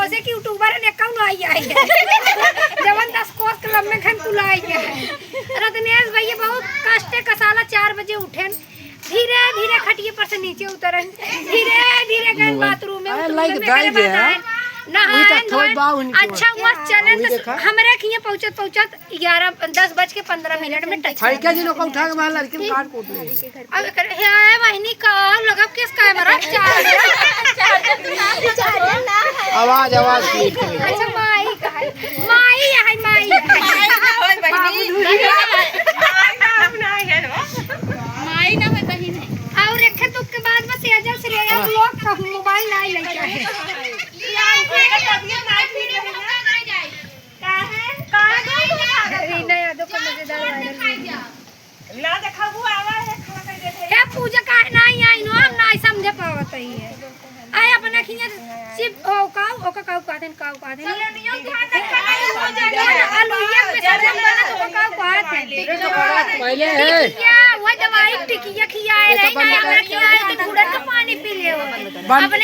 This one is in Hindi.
से कि यूट्यूबर ने कौन आई है जवन 10 कोस क्लब में खन तुलाई है। रत्नेश भैया बहुत कष्टे कसाला 4 बजे उठे, धीरे धीरे खटिए पर से नीचे उतरन, धीरे धीरे गए बाथरूम में नहाए। अच्छा हुआ चले तो हमरे किए पहुंचत 10:15 में टच फैका जी लोग उठा के बाहर लड़की में काट कूट ले। अब है वहिनी का लगा किस का मरा आवाज आवाज ठीक है। अच्छा माई का है, माई है माई माई ना है कहीं नहीं। और एक तो के बाद बस एजल से ले गया लोग का मोबाइल नहीं लेके आए ना देखबू आवा है खाना कर देते क्या पूजा का नहीं आई नो हम नहीं समझ पावत है। आए अपने खिया सिर्फ ओ का कादेन चलो ध्यान रखना नहीं हो जाएगा आलूया पे सब बना तो का पहले है क्या वो दवाई टिकिया खियाए रही ना हमरा खियाए तो गुड़ का पानी पी ले अपने